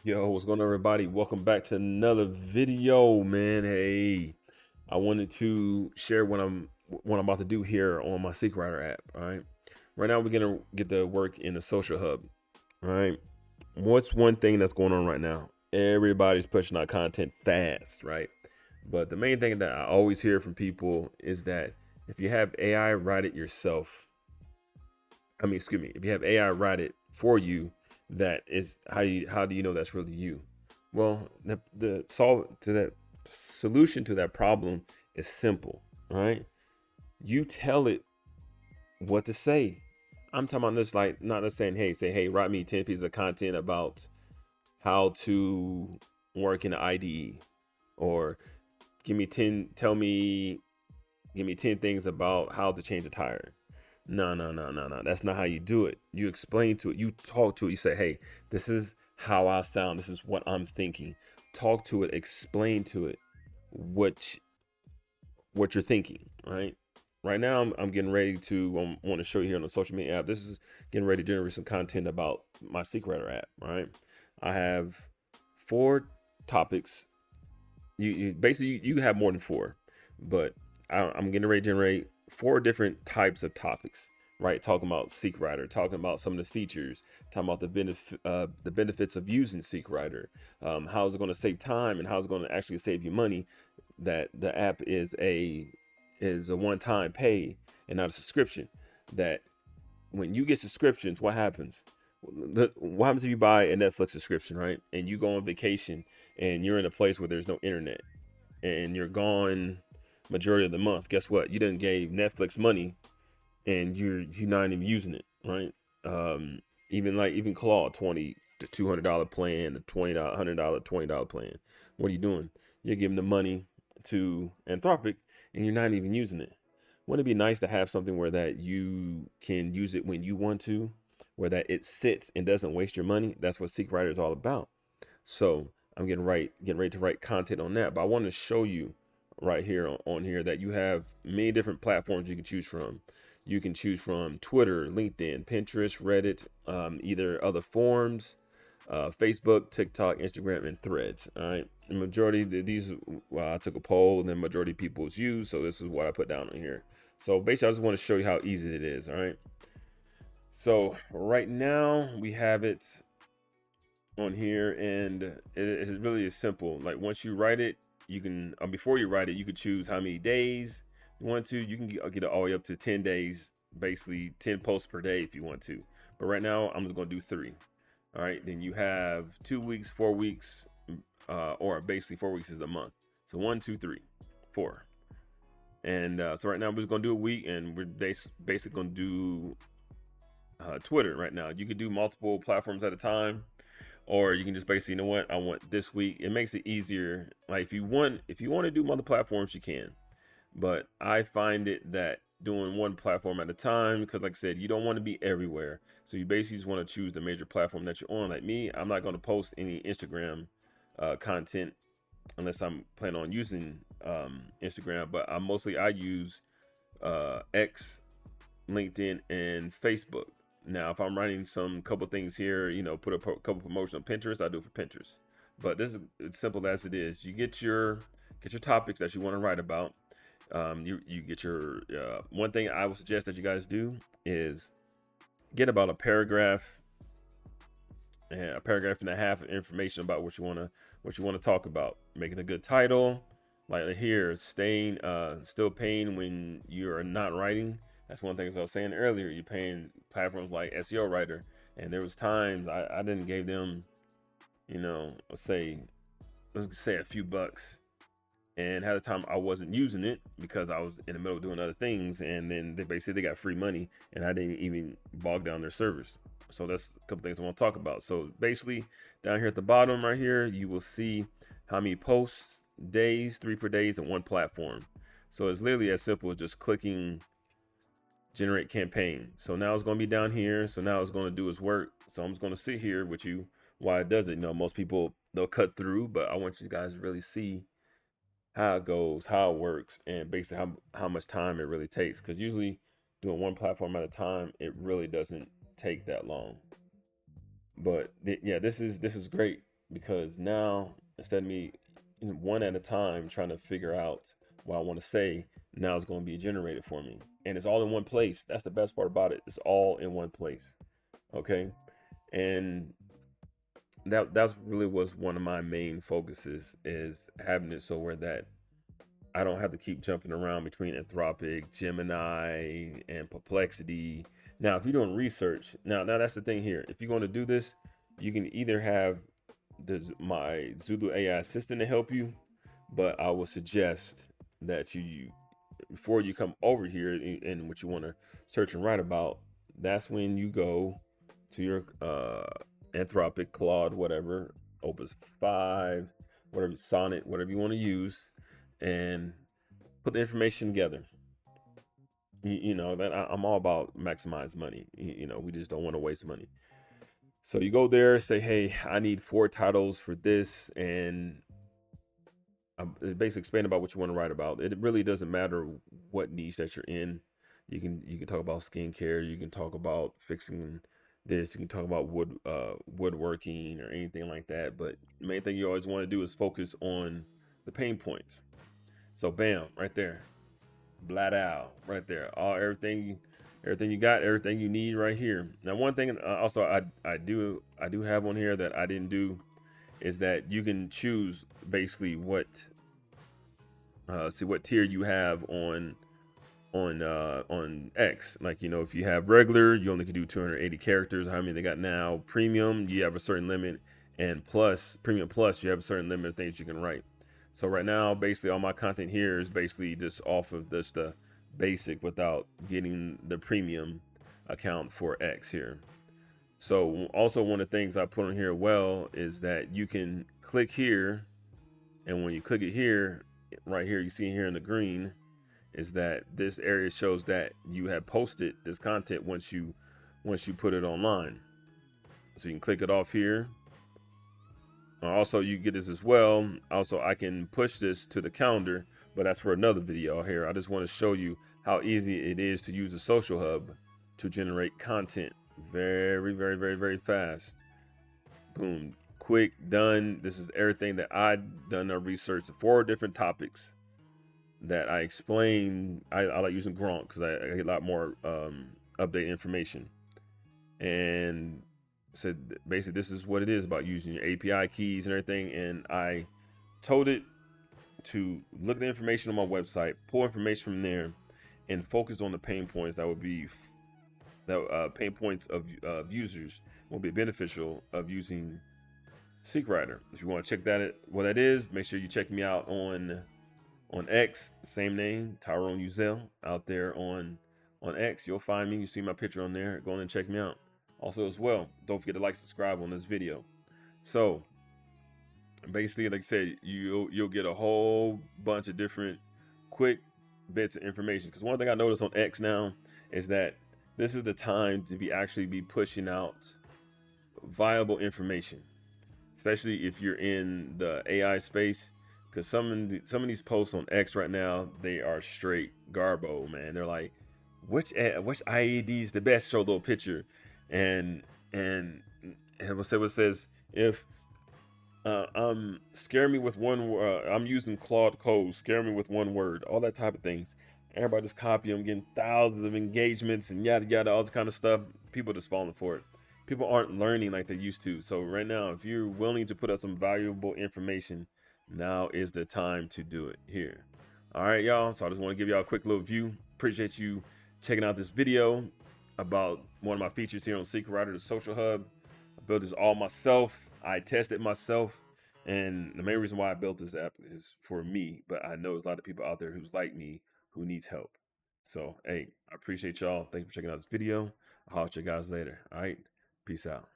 Yo, what's going on, everybody? Welcome back to another video, man. Hey, I wanted to share what I'm about to do here on my SeekWriter app. All right, right now we're gonna get to work in the social hub. All right, what's one thing that's going on right now? Everybody's pushing out content fast, right? But the main thing that I always hear from people is that if you have AI write it yourself, excuse me, if you have AI write it for you, that is how do you know that's really you? Well, the solve to that solution to that problem is simple, right? You tell it what to say. I'm talking about this like not just saying, hey, write me 10 pieces of content about how to work in the IDE, or give me 10, tell me, give me 10 things about how to change a tire. No, no, no, no, no. That's not how you do it. You explain to it. You talk to it. You say, hey, this is how I sound. This is what I'm thinking. Talk to it. Explain to it what what you're thinking. Right. Right now, I'm getting ready to want to show you here on the social media app. This is getting ready to generate some content about my SeekWriter app. Right. I have four topics. You basically you have more than four, but I'm getting ready to generate four different types of topics, right? Talking about SeekWriter, talking about some of the features, talking about the benefits of using SeekWriter, how is it going to save time and how is it going to actually save you money. That the app is a one-time pay and not a subscription. That when you get subscriptions, what happens? What happens if you buy a Netflix subscription, right? And you go on vacation and you're in a place where there's no internet and you're gone majority of the month. Guess what? You didn't gave Netflix money and you're not even using it, right? Even Claude, $20 to $200 plan, the $100 $20 plan. What are you doing? You're giving the money to Anthropic and you're not even using it. Wouldn't it be nice to have something where that you can use it when you want to, where that it sits and doesn't waste your money? That's what SeekWriter is all about. So I'm getting ready to write content on that. But I want to show you right here on here that you have many different platforms you can choose from. You can choose from Twitter, LinkedIn, Pinterest, Reddit, either other forums, Facebook, TikTok, Instagram, and Threads. All right. The majority of these, well, I took a poll, and the majority of people's use. So this is what I put down on here. So basically, I just want to show you how easy it is. All right. So right now we have it on here, and it really is simple. Like once you write it, you can before you write it, you could choose how many days you want to. You can get it all the way up to 10 days, basically 10 posts per day if you want to. But right now, I'm just gonna do 3. All right, then you have 2 weeks, 4 weeks, or basically 4 weeks is a month. So 1, 2, 3, 4. And so right now we're just gonna do a week, and we're basically gonna do Twitter right now. You can do multiple platforms at a time, or you can just basically, you know what, I want this week. It makes it easier. Like if you want to do multiple platforms, you can. But I find it that doing one platform at a time, because like I said, you don't want to be everywhere. So you basically just want to choose the major platform that you're on. Like me, I'm not going to post any Instagram content unless I'm planning on using Instagram. But I use X, LinkedIn, and Facebook. Now, if I'm writing some couple things here, put a couple promotions on Pinterest, I do it for Pinterest. But this is as simple as it is. You get your topics that you want to write about. You get your one thing I would suggest that you guys do is get about a paragraph and a half of information about what you want to talk about. Making a good title, like here, still paying when you are not writing. That's one thing, as I was saying earlier. You're paying platforms like SEO Writer, and there was times I didn't give them, let's say a few bucks, and had a time I wasn't using it because I was in the middle of doing other things, and then they basically got free money, and I didn't even bog down their servers. So that's a couple things I want to talk about. So basically, down here at the bottom right here, you will see how many posts, days, 3 per days, and one platform. So it's literally as simple as just clicking generate campaign. So now it's going to be down here. So now it's going to do its work. So I'm just going to sit here with you while it does it. Most people, they'll cut through, but I want you guys to really see how it goes, how it works, and basically how much time it really takes. Because usually doing one platform at a time, it really doesn't take that long. But yeah, this is great. because now instead of me one at a time trying to figure out what I want to say, now it's going to be generated for me, and it's all in one place. That's the best part about it. It's all in one place. Okay, and that's really was one of my main focuses, is having it so where that I don't have to keep jumping around between Anthropic, Gemini, and Perplexity. Now, if you're doing research, now that's the thing here. If you're going to do this, you can either have my Zulu AI assistant to help you, but I will suggest that you before you come over here and what you want to search and write about, that's when you go to your Anthropic, Claude, whatever, Opus 5, whatever, Sonnet, whatever you want to use, and put the information together. You know that I'm all about maximize money. You know, we just don't want to waste money. So you go there, say, hey, I need 4 titles for this, and it's basically explain about what you want to write about. It really doesn't matter what niche that you're in. You can talk about skincare. You can talk about fixing this. You can talk about woodworking or anything like that. But the main thing you always want to do is focus on the pain points. So bam, right there, blat out, right there, all everything you got, everything you need right here. Now, one thing also I do have on here that I didn't do is that you can choose basically what see what tier you have on X. Like, you know, if you have regular, you only can do 280 characters. How many they got now? Premium, you have a certain limit, and plus, premium plus, you have a certain limit of things you can write. So right now, basically, all my content here is basically just off of this the basic without getting the premium account for X here. So also one of the things I put on here well is that you can click here, and when you click it here, right here, you see here in the green, is that this area shows that you have posted this content once you put it online. So you can click it off here. Also, you get this as well. Also, I can push this to the calendar, but that's for another video here. I just want to show you how easy it is to use the social hub to generate content. Very, very, very, very fast. Boom, quick, done. This is everything that I've done research, 4 different topics that I explain. I like using Gronk because I get a lot more updated information. And said basically this is what it is about using your API keys and everything. And I told it to look at the information on my website, pull information from there, and focus on the pain points that would be pain points of users will be beneficial of using SeekWriter. If you want to check what that is, make sure you check me out on X, same name, Tyrone Uzel, out there on X. You'll find me. You see my picture on there. Go on and check me out. Also, as well, don't forget to like, subscribe on this video. So basically, like I said, you'll get a whole bunch of different quick bits of information. Because one thing I noticed on X now is that this is the time to actually be pushing out viable information, especially if you're in the AI space. Because some of these posts on X right now, they are straight garbo, man. They're like, which IED is the best? Show a little picture, and what says if scare me with one word. I'm using Claude code. Scare me with one word. All that type of things. Everybody just copy them, getting thousands of engagements and yada yada, all this kind of stuff. People just falling for it. People aren't learning like they used to. So right now, if you're willing to put out some valuable information, now is the time to do it here. All right, y'all. So I just want to give y'all a quick little view. Appreciate you checking out this video about one of my features here on SeekWriter, the Social Hub. I built this all myself. I tested myself. And the main reason why I built this app is for me. But I know there's a lot of people out there who's like me who needs help. So, hey, I appreciate y'all. Thank you for checking out this video. I'll holler at you guys later. All right. Peace out.